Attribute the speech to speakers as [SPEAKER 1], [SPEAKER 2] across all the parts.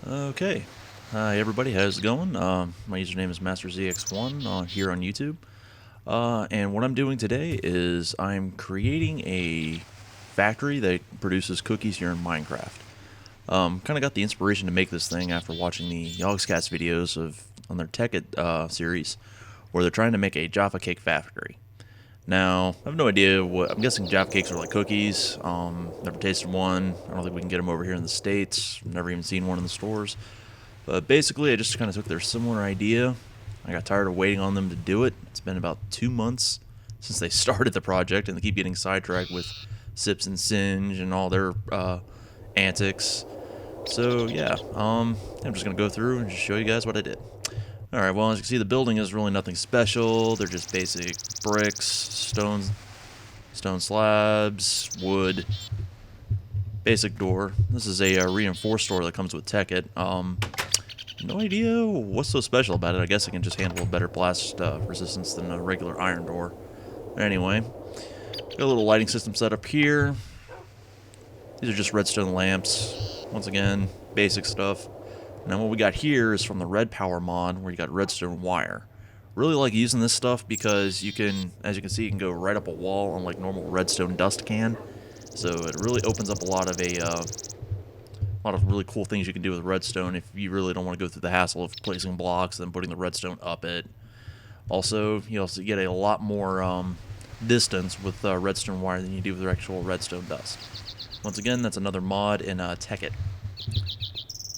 [SPEAKER 1] Okay. Hi, everybody. How's it going? My username is MasterZX1 here on YouTube. And what I'm doing today is I'm creating a factory that produces cookies here in Minecraft. Kind of got the inspiration to make this thing after watching the Yogscast videos on their Tekkit series, where they're trying to make a Jaffa cake factory. Now, I have no idea what. I'm guessing Jaffa cakes are like cookies. Never tasted one. I don't think we can get them over here in the States. Never even seen one in the stores. But basically, I just kind of took their similar idea. I got tired of waiting on them to do it. It's been about 2 months since they started the project, and they keep getting sidetracked with Sips and Singe and all their antics. So yeah, I'm just gonna go through and just show you guys what I did. All right. Well, as you can see, the building is really nothing special. They're just basic bricks, stone slabs, wood. Basic door. This is a reinforced door that comes with Tekkit. No idea what's so special about it. I guess it can just handle a better blast resistance than a regular iron door. Anyway, got a little lighting system set up here. These are just redstone lamps. Once again, basic stuff. Now what we got here is from the Red Power mod, where you got redstone wire. Really like using this stuff because you can, as you can see, you can go right up a wall unlike normal redstone dust can. So it really opens up a lot of really cool things you can do with redstone if you really don't want to go through the hassle of placing blocks and then putting the redstone up it. Also, you also get a lot more distance with redstone wire than you do with actual redstone dust. Once again, that's another mod in Tekkit.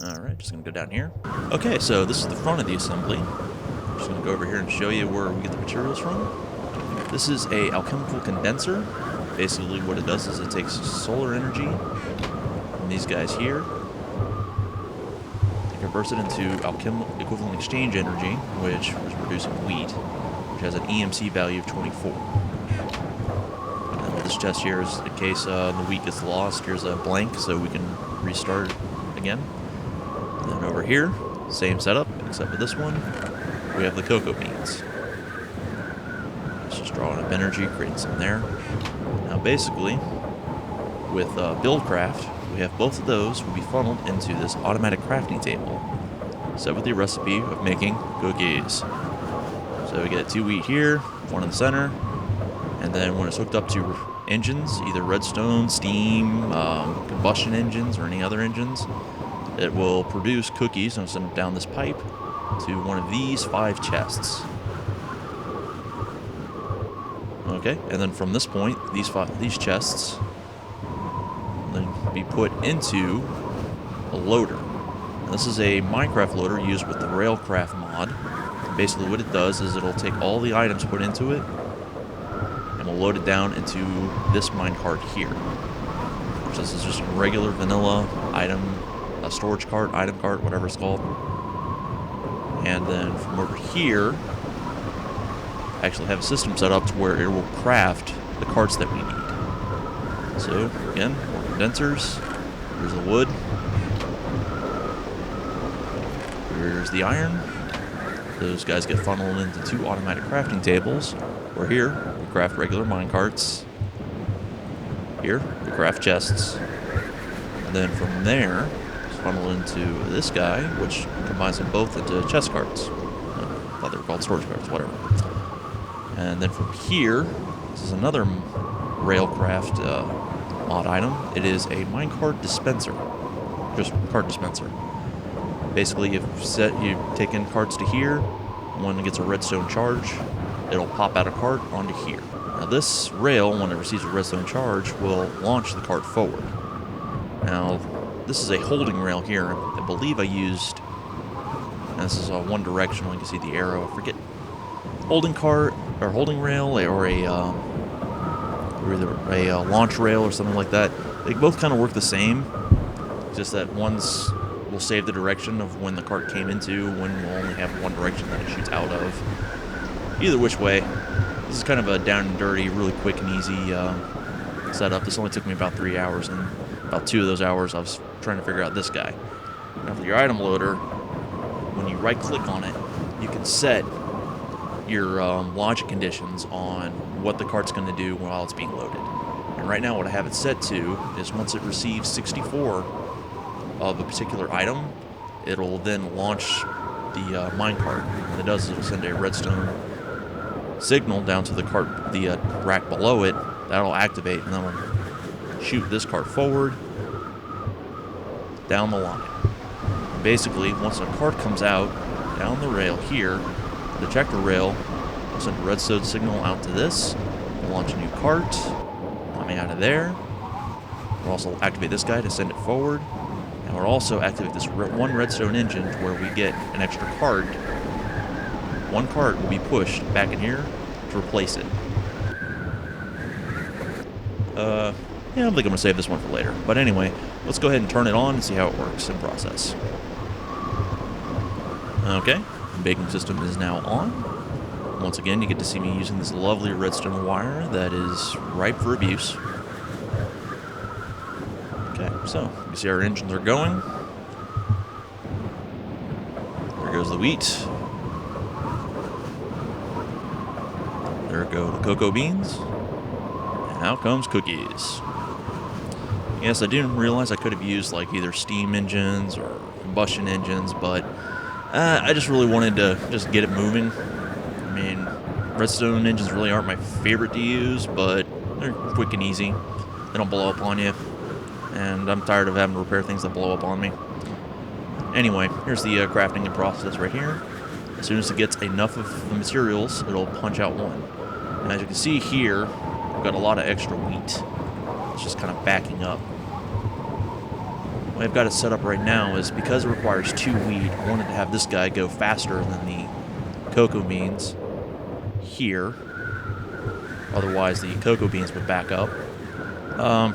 [SPEAKER 1] Alright, just going to go down here. Okay, so this is the front of the assembly. I'm just going to go over here and show you where we get the materials from. This is a alchemical condenser. Basically what it does is it takes solar energy from these guys here and converts it into alchemical equivalent exchange energy, which is producing wheat, which has an EMC value of 24. And with this chest here is in case the wheat gets lost, here's a blank so we can restart again. And then over here, same setup, except for this one, we have the cocoa beans. It's just drawing up energy, creating some there. Now basically, with Buildcraft, we have both of those will be funneled into this automatic crafting table, set with the recipe of making cookies. So we get 2 wheat here, 1 in the center, and then when it's hooked up to engines, either redstone, steam, combustion engines, or any other engines, it will produce cookies and send them down this pipe to one of these 5 chests. Okay, and then from this point, these chests will then be put into a loader. Now, this is a Minecraft loader used with the Railcraft mod. And basically what it does is it'll take all the items put into it and will load it down into this minecart here. This is just a regular vanilla item, a storage cart, item cart, whatever it's called. And then from over here, I actually have a system set up to where it will craft the carts that we need. So, again, more condensers. Here's the wood. Here's the iron. Those guys get funneled into 2 automatic crafting tables, where here, we craft regular minecarts. Here, we craft chests. And then from there, it's funneled into this guy, which combines them both into chest carts. I thought they were called storage carts, whatever. And then from here, this is another Railcraft mod item. It is a minecart dispenser, just cart dispenser. Basically, you take in carts to here. When it gets a redstone charge, it'll pop out a cart onto here. Now this rail, when it receives a redstone charge, will launch the cart forward. Now, this is a holding rail here. I believe I used, and this is one directional. You can see the arrow. I forget. Holding cart or holding rail or a launch rail or something like that. They both kind of work the same. Just that one's will save the direction of when the cart came into, when we'll only have one direction that it shoots out of. Either which way, this is kind of a down and dirty, really quick and easy setup. This only took me about 3 hours, and about 2 of those hours I was trying to figure out this guy. Now for your item loader, when you right click on it, you can set your logic conditions on what the cart's going to do while it's being loaded. And right now what I have it set to is once it receives 64 of a particular item, it'll then launch the minecart. What it does is it'll send a redstone signal down to the cart, the rack below it. That'll activate, and that'll shoot this cart forward down the line. Basically, once a cart comes out down the rail here, the ejector rail will send a redstone signal out to this. We'll launch a new cart coming out of there. We'll also activate this guy to send it forward. And we'll also activate this one redstone engine to where we get an extra cart. One cart will be pushed back in here to replace it. Yeah, I think I'm going to save this one for later. But anyway, let's go ahead and turn it on and see how it works in process. Okay, the baking system is now on. Once again, you get to see me using this lovely redstone wire that is ripe for abuse. Okay, so you see our engines are going. There goes the wheat. There go the cocoa beans. And out comes cookies. Yes, I didn't realize I could have used like either steam engines or combustion engines, but I just really wanted to just get it moving. I mean, redstone engines really aren't my favorite to use, but they're quick and easy. They don't blow up on you, and I'm tired of having to repair things that blow up on me. Anyway, here's the crafting and process right here. As soon as it gets enough of the materials, it'll punch out one. And as you can see here, we've got a lot of extra wheat. It's just kind of backing up. What I've got it set up right now is because it requires 2 wheat, I wanted to have this guy go faster than the cocoa beans here. Otherwise, the cocoa beans would back up.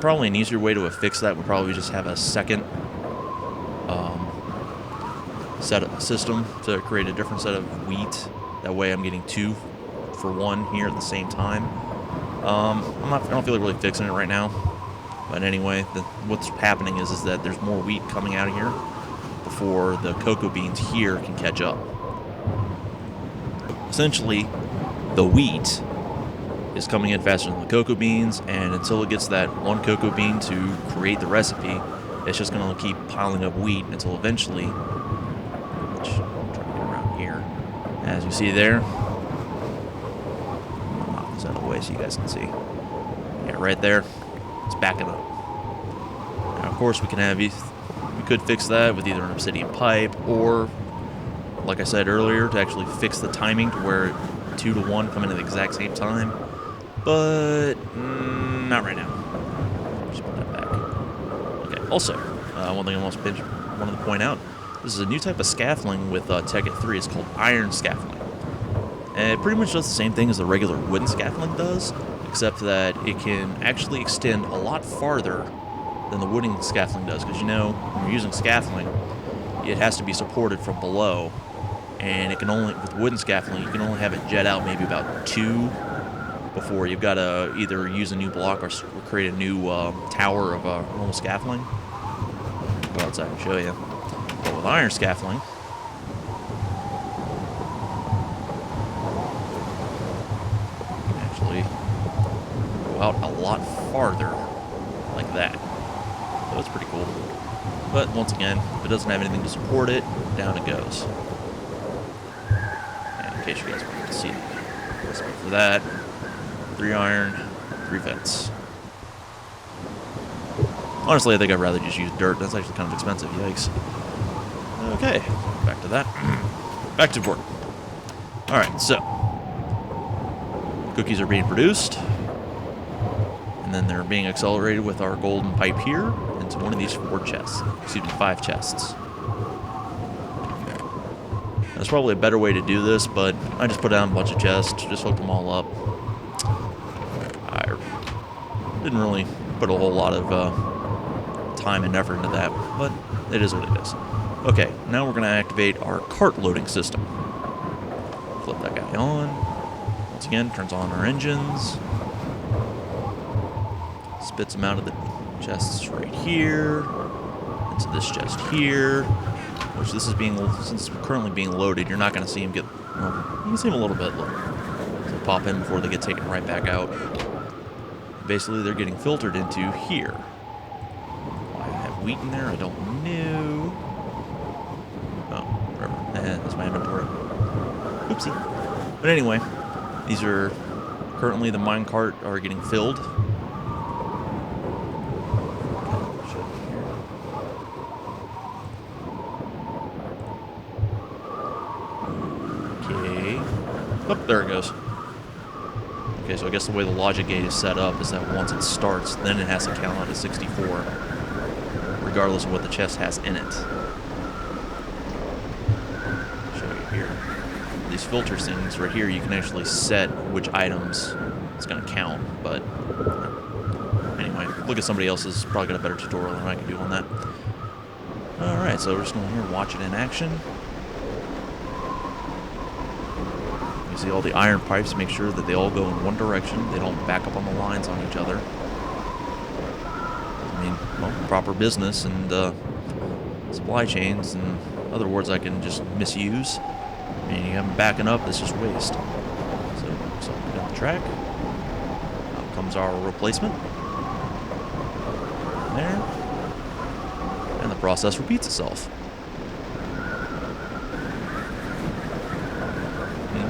[SPEAKER 1] Probably an easier way to fix that would probably just have a second system to create a different set of wheat. That way I'm getting 2 for 1 here at the same time. I don't feel like really fixing it right now. But anyway, what's happening is that there's more wheat coming out of here before the cocoa beans here can catch up. Essentially, the wheat is coming in faster than the cocoa beans, and until it gets that one cocoa bean to create the recipe, it's just going to keep piling up wheat until eventually, which I'm trying to get around here, as you see there. I'll knock this out of the way so you guys can see. Yeah, right there. It's backing up. Now, of course, we could fix that with either an obsidian pipe or, like I said earlier, to actually fix the timing to where 2 to 1 come in at the exact same time. But not right now. Just put that back. Okay. Also, one thing I wanted to point out: this is a new type of scaffolding with Tekkit 3. It's called iron scaffolding. And it pretty much does the same thing as the regular wooden scaffolding does, except that it can actually extend a lot farther than the wooden scaffolding does. Because, you know, when you're using scaffolding, it has to be supported from below. And it can only, with wooden scaffolding, you can only have it jet out maybe about 2 before you've got to either use a new block or create a new tower of normal scaffolding. I'll go outside and show you. But with iron scaffolding, you can actually go out a lot farther like that. So it's pretty cool. But once again, if it doesn't have anything to support it, down it goes. And in case you guys want to see the recipe for that, 3 iron, 3 vents. Honestly, I think I'd rather just use dirt. That's actually kind of expensive. Yikes. Okay, back to that. Back to work. Alright, so cookies are being produced. And then they're being accelerated with our golden pipe here into one of these 4 chests. Excuse me, 5 chests. There's probably a better way to do this, but I just put down a bunch of chests, just hooked them all up. I didn't really put a whole lot of time and effort into that, but it is what it is. Okay, now we're going to activate our cart loading system. Flip that guy on. Once again, turns on our engines. Spits them out of the chests right here. Into this chest here. Which this is since it's currently being loaded, you're not going to see them get, well, you can see them a little bit. Look. So pop in before they get taken right back out. Basically, they're getting filtered into here. Why I have wheat in there, I don't know. That's my inventory. Oopsie. But anyway, these are currently the minecart are getting filled. Okay. Oh, there it goes. Okay, so I guess the way the logic gate is set up is that once it starts, then it has to count out to 64, regardless of what the chest has in it. I'll show you here. These filter things right here, you can actually set which items it's going to count, but anyway, look at somebody else's, probably got a better tutorial than I can do on that. Alright, so we're just going here and watch it in action. You see all the iron pipes, make sure that they all go in one direction. They don't back up on the lines on each other. I mean, well, proper business and supply chains, and other words I can just misuse. I mean, you have them backing up, it's just waste. So we got the track. Out comes our replacement. There. And the process repeats itself.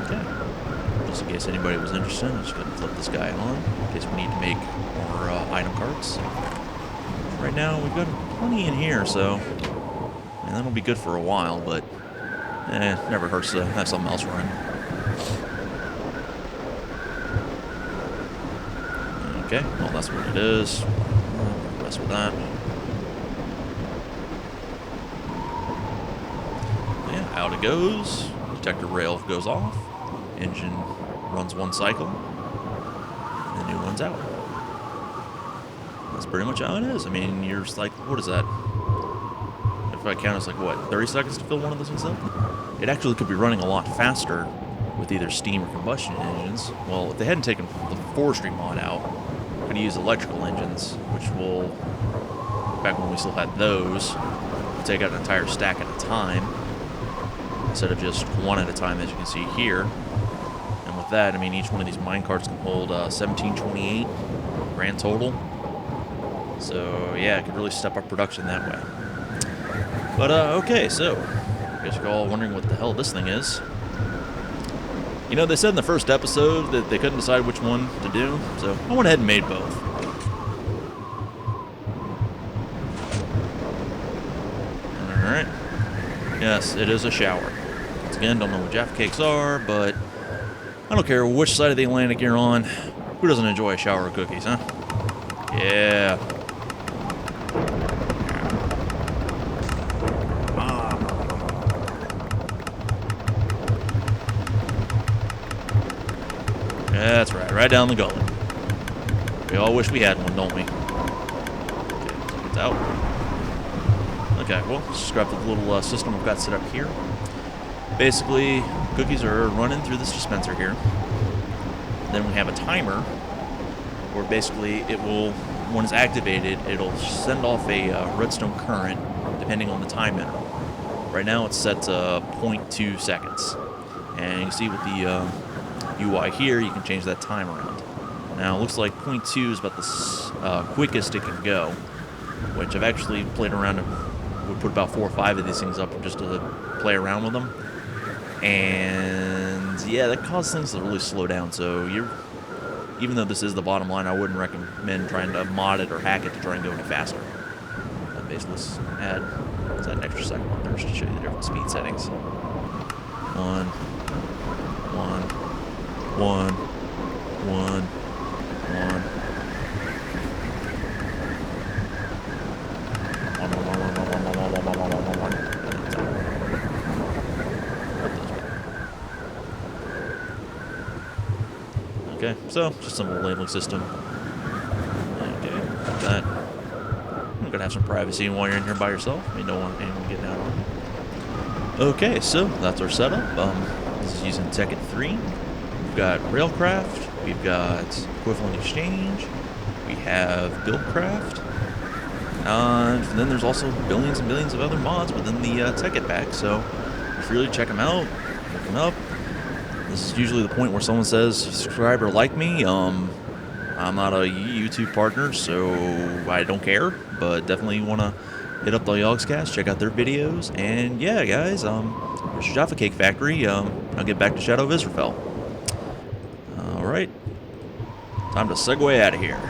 [SPEAKER 1] Okay. Just in case anybody was interested, I'm just going to flip this guy on in case we need to make more item carts. Right now, we've got plenty in here, so and that'll be good for a while, but never hurts to have something else running. Okay, well, that's what it is. Mess with that. Yeah, out it goes. Detector rail goes off. Engine runs one cycle. And the new one's out. That's pretty much how it is. I mean, you're just like, what is that? If I count, it's like, what, 30 seconds to fill one of those things up? It actually could be running a lot faster with either steam or combustion engines. Well, if they hadn't taken the forestry mod out, we could use electrical engines, which will, back when we still had those, take out an entire stack at a time, instead of just one at a time, as you can see here. And with that, I mean, each one of these minecarts can hold 1728 grand total. So, yeah, it could really step up production that way. But, okay, so, I guess you're all wondering what the hell this thing is. You know, they said in the first episode that they couldn't decide which one to do, so I went ahead and made both. Alright. Yes, it is a shower. Once again, don't know what Jaffa cakes are, but I don't care which side of the Atlantic you're on. Who doesn't enjoy a shower of cookies, huh? Yeah. That's right, right down the gullet. We all wish we had one, don't we? Okay, so it's out. Okay, well, let's just grab the little system we've got set up here. Basically, cookies are running through this dispenser here. Then we have a timer, where basically it will, when it's activated, it'll send off a redstone current, depending on the time interval. Right now it's set to 0.2 seconds. And you can see with the UI here, you can change that time around. Now, it looks like 0.2 is about the quickest it can go, which I've actually played around and would put about 4 or 5 of these things up just to play around with them. And yeah, that causes things to really slow down. So even though this is the bottom line, I wouldn't recommend trying to mod it or hack it to try and go any faster. Basically, let's add an extra second on there just to show you the different speed settings. 1, 1, 1, 1, 1. Okay, so just some little labeling system. Okay, like that. I'm gonna have some privacy while you're in here by yourself. I mean, don't want anyone getting out on you. Okay, so that's our setup. This is using Tekkit 3. We've got Railcraft. We've got Equivalent Exchange. We have Buildcraft. And then there's also billions and billions of other mods within the Tekkit pack. So if you really check them out, look them up. This is usually the point where someone says, subscribe or like me. I'm not a YouTube partner, so I don't care. But definitely want to hit up the Yogscast, check out their videos. And yeah, guys, There's a Jaffa Cake Factory. I'll get back to Shadow of Israfel. Alright. Time to segue out of here.